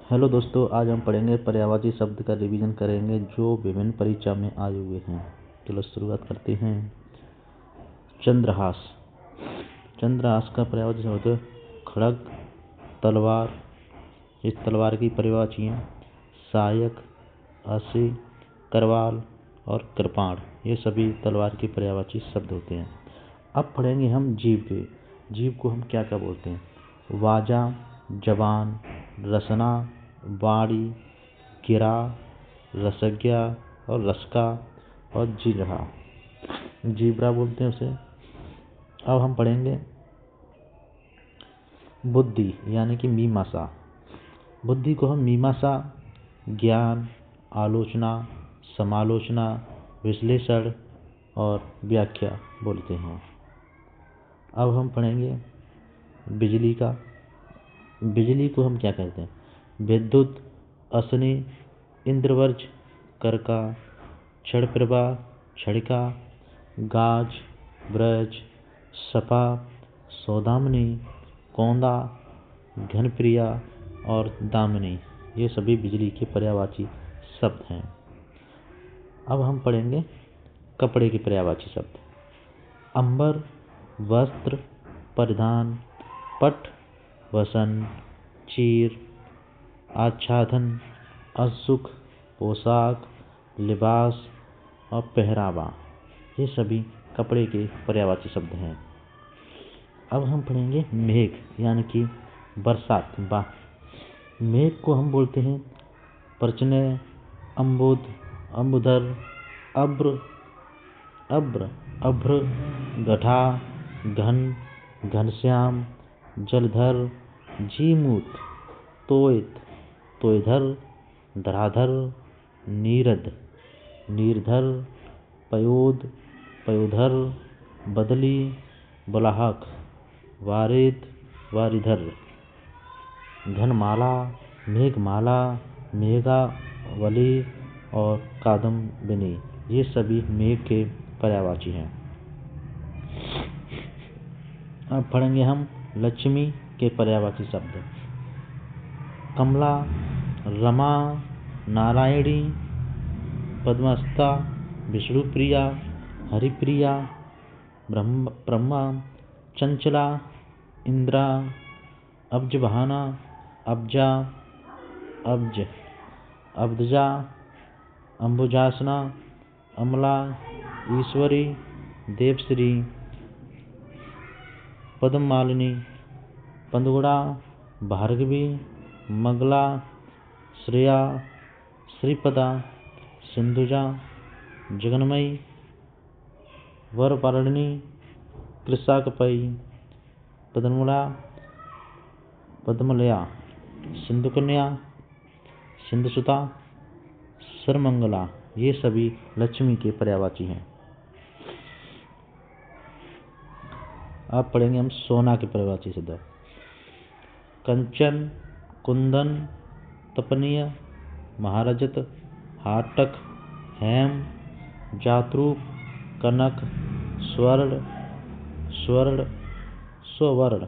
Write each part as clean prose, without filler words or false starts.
Hello दोस्तों, आज हम पढ़ेंगे पर्यायवाची शब्द का रिवीजन करेंगे जो विभिन्न परीक्षा में आए हुए हैं। चलो शुरुआत करते हैं। चंद्रहास। चंद्रहास का पर्यायवाची शब्द खड़ग, तलवार, इस तलवार की पर्यायवाची हैं सहायक, असी, करवाल और कृपाण। ये सभी तलवार की पर्यायवाची शब्द होते हैं। अब पढ़ेंगे हम जीभ के। जीभ को हम क्या क्या बोलते हैं? वाजा, जबान, रसना, वाणी, गिरा, रसज्ञा और रसका और जिह्वा, जीब्रा बोलते हैं उसे। अब हम पढ़ेंगे बुद्धि यानी कि मीमांसा। बुद्धि को हम मीमांसा, ज्ञान, आलोचना, समालोचना, विश्लेषण और व्याख्या बोलते हैं। अब हम पढ़ेंगे बिजली का। बिजली को हम क्या कहते हैं? विद्युत, अश्नि, इंद्रवज्र, करका, क्षणप्रभा, क्षणिका, गाज, ब्रज, सपा, सौदामिनी, कौंदा, घनप्रिया और दामिनी, ये सभी बिजली के पर्यायवाची शब्द हैं। अब हम पढ़ेंगे कपड़े के पर्यायवाची शब्द। अंबर, वस्त्र, परिधान, पट, वसन, चीर, आच्छादन, असुख, पोशाक, लिबास और पहरावा, ये सभी कपड़े के पर्यायवाची शब्द हैं। अब हम पढ़ेंगे मेघ यानी कि बरसात। मेघ को हम बोलते हैं पर्जन्य, अम्बुद, अम्बुधर, अब्र, अभ्र, गठा, घन, घनश्याम, जलधर, जीमूत, तोयत, तोयधर, धराधर, नीरद, नीरधर, पयोद, पयोधर, बदली, बलाहक, वारिद, वारिधर, घनमाला, मेघमाला, मेघावली और कादम्बिनी, ये सभी मेघ के पर्यायवाची हैं। अब पढ़ेंगे हम लक्ष्मी के पर्यायवाची शब्द। कमला, रमा, नारायणी, पद्मस्ता, विष्णुप्रिया, हरिप्रिया, ब्रह्मा, चंचला, इंद्रा, अब्जबहाना, अब्जा, अब्ज, अब्दजा, अंबुजासना, अमला, ईश्वरी, देवश्री, पद्ममालिनी, पंदुगड़ा, भार्गवी, मंगला, श्रेया, श्रीपदा, सिंधुजा, जगन्मयी, वरपालिनी, कृषाकपई, पद्मला, पद्मलया, सिंधुकन्या, सिंधुसुता, सर्वमंगला, ये सभी लक्ष्मी के पर्यायवाची हैं। अब पढ़ेंगे हम सोना के पर्यायवाची शब्द। कंचन, कुंदन, तपनीय, महारजत, हाटक, हेम, जातरूप, कनक, स्वर्ण, स्वर्ण, स्वर्ण,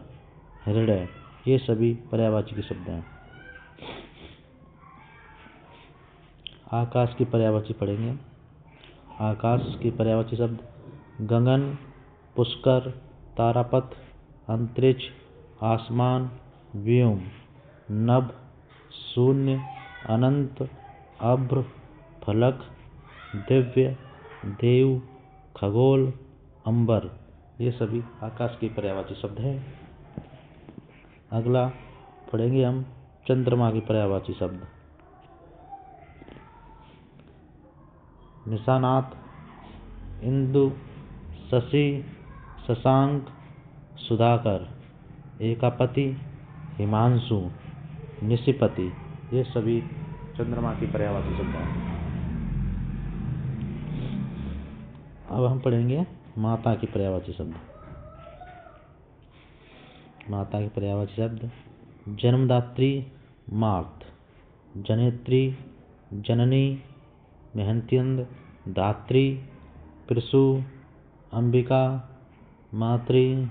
हृदय, ये सभी पर्यायवाची के शब्द हैं। आकाश की पर्यायवाची पढ़ेंगे। आकाश के पर्यायवाची शब्द गगन, पुष्कर, तारापथ, अंतरिक्ष, आसमान, व्योम, नभ, शून्य, अनंत, अभ्र, फलक, दिव्य, देव, खगोल, अंबर, ये सभी आकाश के पर्यायवाची शब्द हैं। अगला पढ़ेंगे हम चंद्रमा के पर्यायवाची शब्द। निशानात, इंदु, शशि, शशांक, सुधाकर, एकापति, हिमांशु, निशिपति, ये सभी चंद्रमा की पर्यायवाची शब्द हैं। अब हम पढ़ेंगे माता की पर्यायवाची शब्द। माता के पर्यायवाची शब्द जन्मदात्री, मात, जनेत्री, जननी, मेहंतियंद, दात्री, प्रसू, अंबिका, मातृ,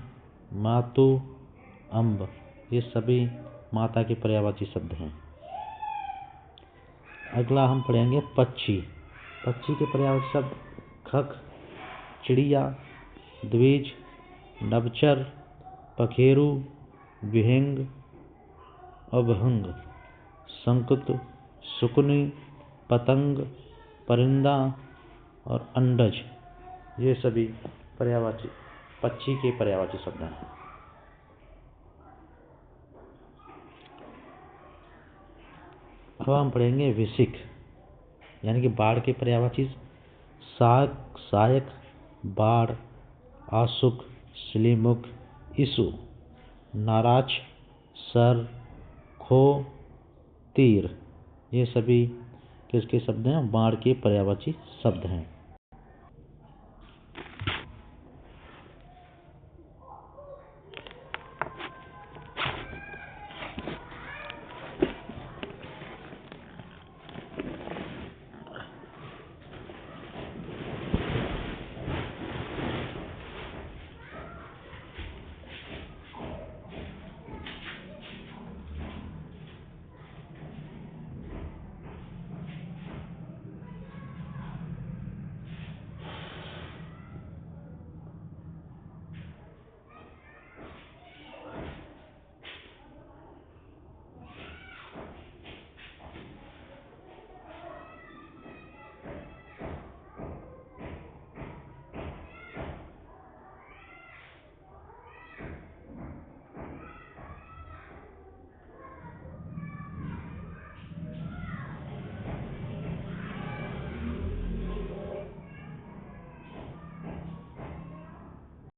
मातु, अम्ब, ये सभी माता के पर्यायवाची शब्द हैं। अगला हम पढ़ेंगे पक्षी। पक्षी के पर्यायवाची शब्द खग, चिड़िया, द्विज, नभचर, पखेरु, विहंग, अभंग, शंकुत, शकुनी, पतंग, परिंदा और अंडज। ये सभी पर्यायवाची पक्षी के पर्यायवाची शब्द हैं। अब हम पढ़ेंगे विशिख यानी कि बाढ़ के पर्यायवाची सहायक, बाढ़, आशुक, श्लीमुख, ईसु, नाराज, सर, खो, तीर। ये सभी किसके शब्द हैं? बाढ़ के पर्यायवाची शब्द हैं।